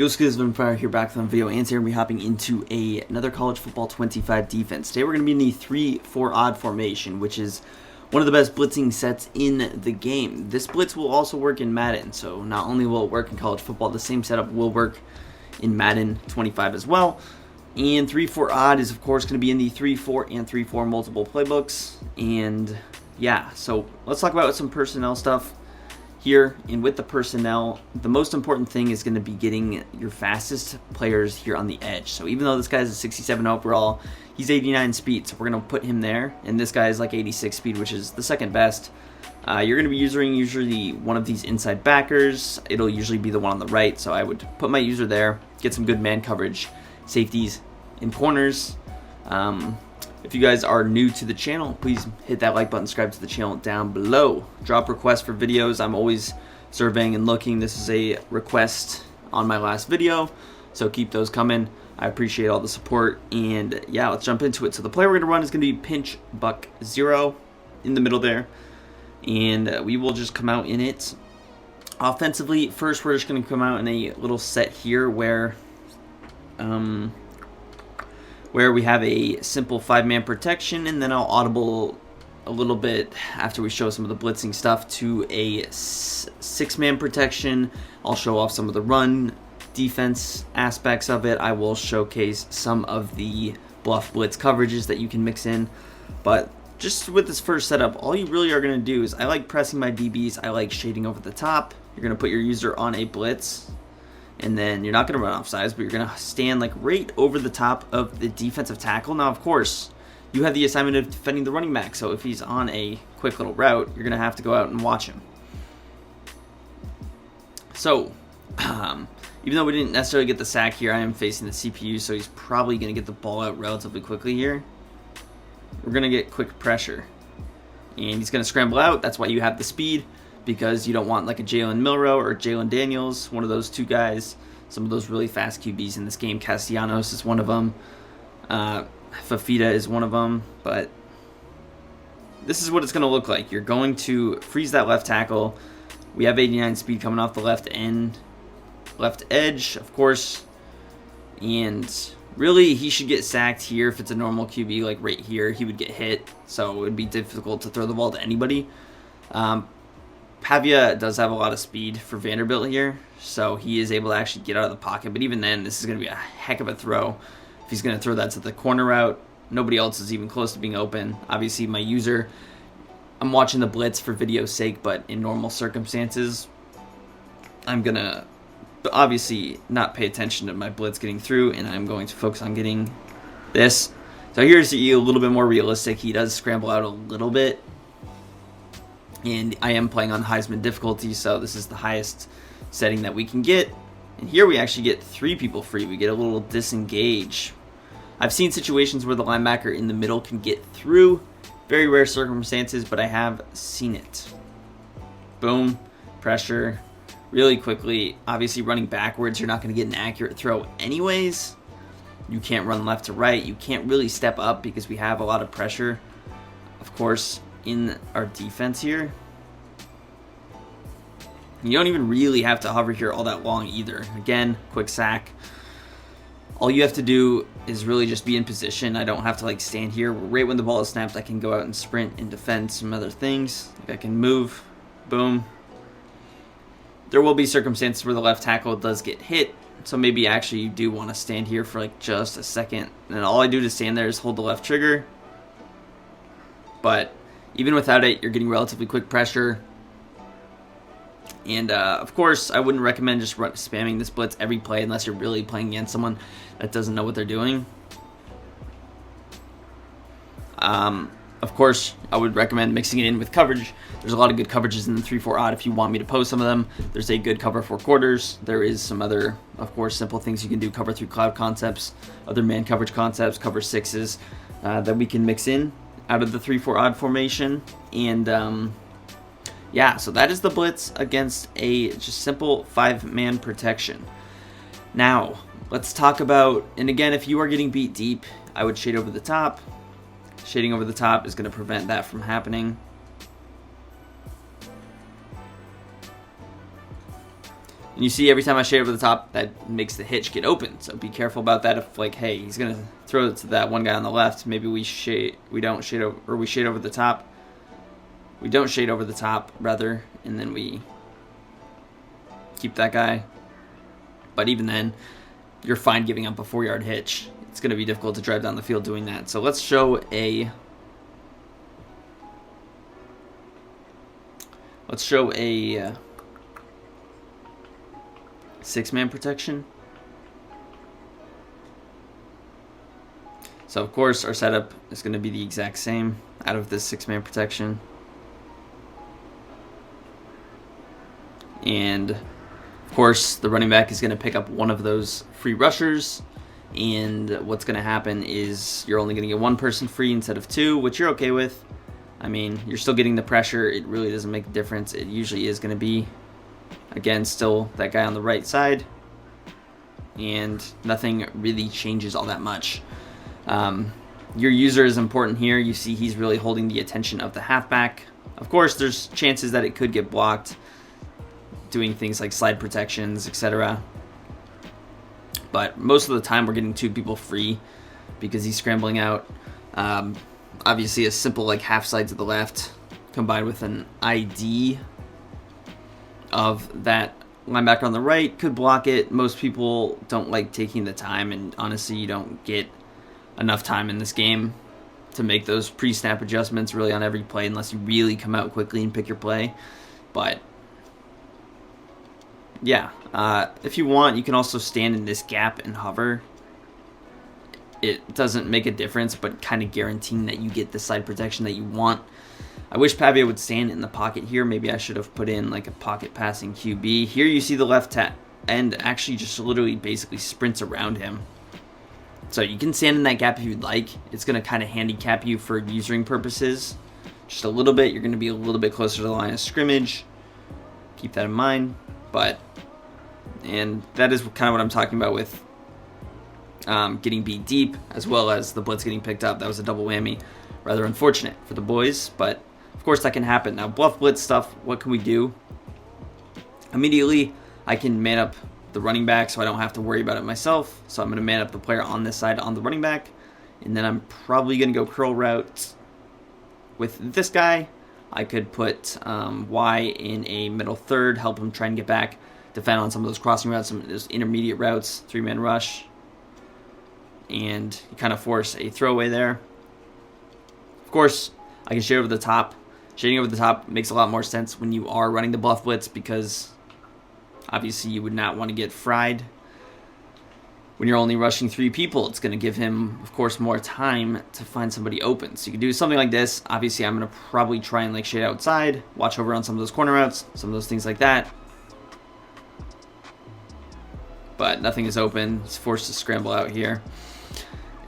Yo, what's good? It's Fire here, back from the video, and today we're going to be hopping into another college football 25 defense. Today we're going to be in the 3-4 odd formation, which is one of the best blitzing sets in the game. This blitz will also work in Madden, so not only will it work in college football, the same setup will work in Madden 25 as well. And 3-4 odd is of course going to be in the 3-4 and 3-4 multiple playbooks. And yeah, so let's talk about some personnel stuff here. And with the personnel, the most important thing is going to be getting your fastest players here on the edge. So even though this guy's a 67 overall, he's 89 speed, so we're going to put him there. And this guy is like 86 speed, which is the second best. You're going to be using usually one of these inside backers. It'll usually be the one on the right, so I would put my user there, get some good man coverage, safeties, and corners. If you guys are new to the channel, please hit that like button, subscribe to the channel down below. Drop requests for videos. I'm always surveying and looking. This is a request on my last video, so keep those coming. I appreciate all the support, and yeah, let's jump into it. So the player we're going to run is going to be pinch buck 0 in the middle there, and we will just come out in it. Offensively, first we're just going to come out in a little set here where we have a simple 5-man protection, and then I'll audible a little bit after we show some of the blitzing stuff to a 6-man protection. I'll show off some of the run defense aspects of it. I will showcase some of the bluff blitz coverages that you can mix in. But just with this first setup, all you really are going to do is, I like pressing my DBs, I like shading over the top. You're going to put your user on a blitz, and then you're not going to run off sides, but you're going to stand like right over the top of the defensive tackle. Now, of course, you have the assignment of defending the running back, so if he's on a quick little route, you're going to have to go out and watch him. So, even though we didn't necessarily get the sack here, I am facing the CPU, so he's probably going to get the ball out relatively quickly here. We're going to get quick pressure, and he's going to scramble out. That's why you have the speed, because you don't want like a Jalen Milrow or Jalen Daniels, one of those two guys. Some of those really fast QBs in this game. Castellanos is one of them. Fafita is one of them. But this is what it's going to look like. You're going to freeze that left tackle. We have 89 speed coming off the left edge, of course. And really, he should get sacked here. If it's a normal QB, like right here, he would get hit. So it would be difficult to throw the ball to anybody. Pavia does have a lot of speed for Vanderbilt here, so he is able to actually get out of the pocket. But even then, this is going to be a heck of a throw. If he's going to throw that to the corner route, nobody else is even close to being open. Obviously, my user, I'm watching the blitz for video's sake, but in normal circumstances, I'm going to obviously not pay attention to my blitz getting through, and I'm going to focus on getting this. So here's a little bit more realistic. He does scramble out a little bit. And I am playing on Heisman difficulty, so this is the highest setting that we can get. And here we actually get 3 people free. We get a little disengage. I've seen situations where the linebacker in the middle can get through. Very rare circumstances, but I have seen it. Boom. Pressure. Really quickly. Obviously running backwards, you're not going to get an accurate throw anyways. You can't run left to right. You can't really step up because we have a lot of pressure, of course, in our defense here. You don't even really have to hover here all that long either. Again, quick sack. All you have to do is really just be in position. I don't have to like stand here. Right when the ball is snapped, I can go out and sprint and defend some other things. Like I can move. Boom. There will be circumstances where the left tackle does get hit, so maybe actually you do want to stand here for like just a second. And all I do to stand there is hold the left trigger. But even without it, you're getting relatively quick pressure. And, of course, I wouldn't recommend just spamming this blitz every play unless you're really playing against someone that doesn't know what they're doing. Of course, I would recommend mixing it in with coverage. There's a lot of good coverages in the 3-4 odd if you want me to post some of them. There's a good cover 4 quarters. There is some other, of course, simple things you can do, cover through cloud concepts, other man coverage concepts, cover 6s that we can mix in out of the 3-4 odd formation. And yeah, so that is the blitz against a just simple 5-man protection. Now let's talk about, and again, if you are getting beat deep, I would shade over the top. Shading over the top is going to prevent that from happening. And you see every time I shade over the top, that makes the hitch get open. So be careful about that. If like, hey, he's gonna throw it to that one guy on the left, maybe we don't shade over, or we shade over the top. We don't shade over the top, rather, and then we keep that guy. But even then, you're fine giving up a 4-yard hitch. It's going to be difficult to drive down the field doing that. So let's show a 6-man protection. So of course our setup is going to be the exact same out of this 6-man protection. And of course the running back is going to pick up one of those free rushers, and what's going to happen is you're only going to get one person free instead of two, which you're okay with. I mean, you're still getting the pressure. It really doesn't make a difference. It usually is going to be, again, still that guy on the right side, and nothing really changes all that much. Your user is important here. You see he's really holding the attention of the halfback. Of course, there's chances that it could get blocked, doing things like slide protections, etc. But most of the time we're getting two people free because he's scrambling out. Obviously a simple like half slide to the left combined with an ID of that linebacker on the right could block it. Most people don't like taking the time, and honestly you don't get enough time in this game to make those pre-snap adjustments really on every play unless you really come out quickly and pick your play. But yeah, if you want, you can also stand in this gap and hover. It doesn't make a difference, but kind of guaranteeing that you get the side protection that you want. I wish Pavia would stand in the pocket here. Maybe I should have put in like a pocket passing QB. Here you see the left end actually just literally basically sprints around him. So you can stand in that gap if you'd like. It's going to kind of handicap you for usering purposes. Just a little bit. You're going to be a little bit closer to the line of scrimmage. Keep that in mind. And that is kind of what I'm talking about with getting beat deep, as well as the blitz getting picked up. That was a double whammy. Rather unfortunate for the boys, but of course that can happen. Now, bluff blitz stuff, what can we do? Immediately, I can man up the running back so I don't have to worry about it myself. So I'm going to man up the player on this side on the running back, and then I'm probably going to go curl route with this guy. I could put Y in a middle third, help him try and get back, defend on some of those crossing routes, some of those intermediate routes, 3-man rush, and you kind of force a throwaway there. Of course, I can shade over the top. Shading over the top makes a lot more sense when you are running the bluff blitz because obviously you would not want to get fried. When you're only rushing 3 people, it's going to give him, of course, more time to find somebody open. So you can do something like this. Obviously, I'm going to probably try and like shade outside, watch over on some of those corner routes, some of those things like that. But nothing is open. He's forced to scramble out here.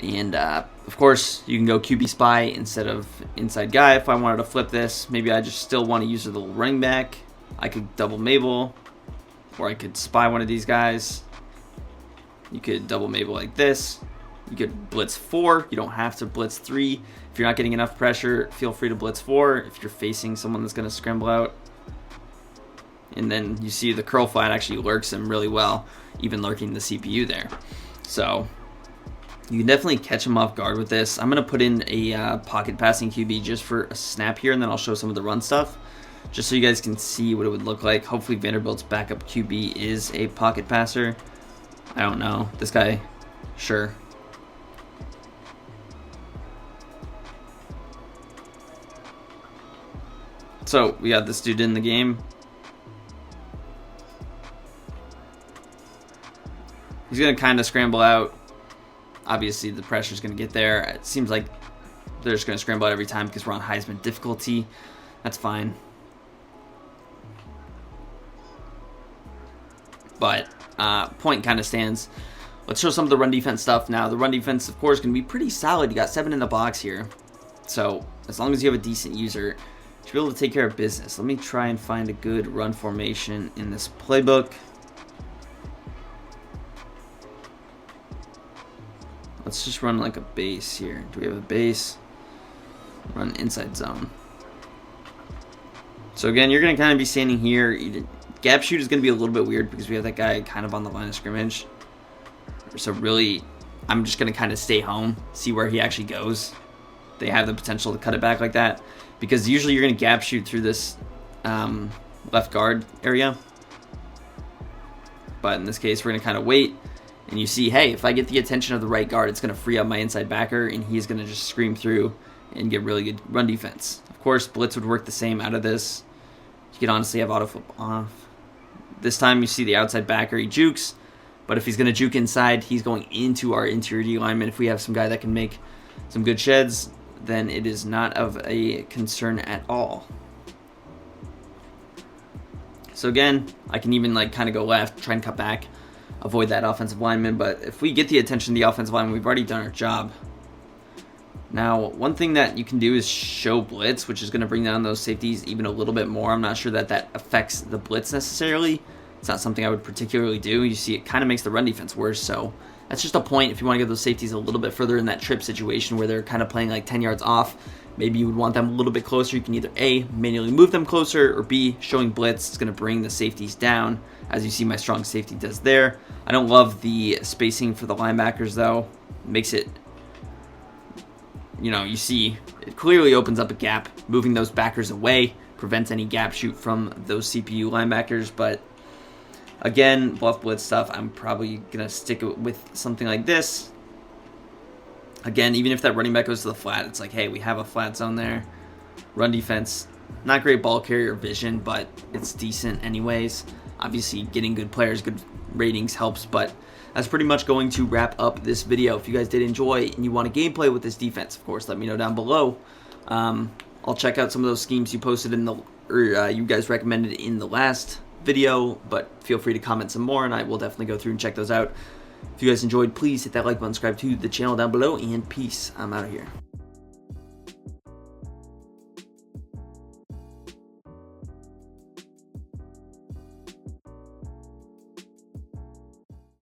And, of course, you can go QB spy instead of inside guy. If I wanted to flip this, maybe I just still want to use the running back. I could double Mabel, or I could spy one of these guys. You could double Mabel like this. You could blitz 4. You don't have to blitz 3. If you're not getting enough pressure, feel free to blitz 4 if you're facing someone that's going to scramble out. And then you see the curl flat actually lurks him really well, even lurking the CPU there. So you can definitely catch him off guard with this. I'm going to put in a pocket passing QB just for a snap here, and then I'll show some of the run stuff, just so you guys can see what it would look like. Hopefully Vanderbilt's backup QB is a pocket passer. I don't know. This guy, sure. So we got this dude in the game. He's going to kind of scramble out. Obviously, the pressure's going to get there. It seems like they're just going to scramble out every time because we're on Heisman difficulty. That's fine. But point kind of stands. Let's show some of the run defense stuff now. The run defense, of course, is going to be pretty solid. You got 7 in the box here. So as long as you have a decent user, you should be able to take care of business. Let me try and find a good run formation in this playbook. Let's just run like a base here. Do we have a base? Run inside zone. So again, you're going to kind of be standing here. You Gap shoot is going to be a little bit weird because we have that guy kind of on the line of scrimmage. So really, I'm just going to kind of stay home, see where he actually goes. They have the potential to cut it back like that, because usually you're going to gap shoot through this left guard area. But in this case, we're going to kind of wait. And you see, hey, if I get the attention of the right guard, it's going to free up my inside backer, and he's going to just scream through and get really good run defense. Of course, blitz would work the same out of this. You could honestly have auto flip off. This time you see the outside backer, he jukes. But if he's going to juke inside, he's going into our interior D lineman. If we have some guy that can make some good sheds, then it is not of a concern at all. So again, I can even like kind of go left, try and cut back, avoid that offensive lineman. But if we get the attention of the offensive lineman, we've already done our job. Now, one thing that you can do is show blitz, which is going to bring down those safeties even a little bit more. I'm not sure that that affects the blitz necessarily. It's not something I would particularly do. You see, it kind of makes the run defense worse. So that's just a point if you want to get those safeties a little bit further in that trip situation where they're kind of playing like 10 yards off. Maybe you would want them a little bit closer. You can either A, manually move them closer, or B, showing blitz is going to bring the safeties down, as you see my strong safety does there. I don't love the spacing for the linebackers, though. It makes it, you see, it clearly opens up a gap. Moving those backers away prevents any gap shoot from those CPU linebackers. But again, bluff blitz stuff, I'm probably going to stick with something like this. Again, even if that running back goes to the flat, it's like, hey, we have a flat zone there. Run defense, not great ball carrier vision, but it's decent anyways. Obviously, getting good players, good ratings helps, but that's pretty much going to wrap up this video. If you guys did enjoy and you want a gameplay with this defense, of course, let me know down below. I'll check out some of those schemes you posted in you guys recommended in the last video, but feel free to comment some more, and I will definitely go through and check those out. If you guys enjoyed, please hit that like button, subscribe to the channel down below, and peace. I'm out of here.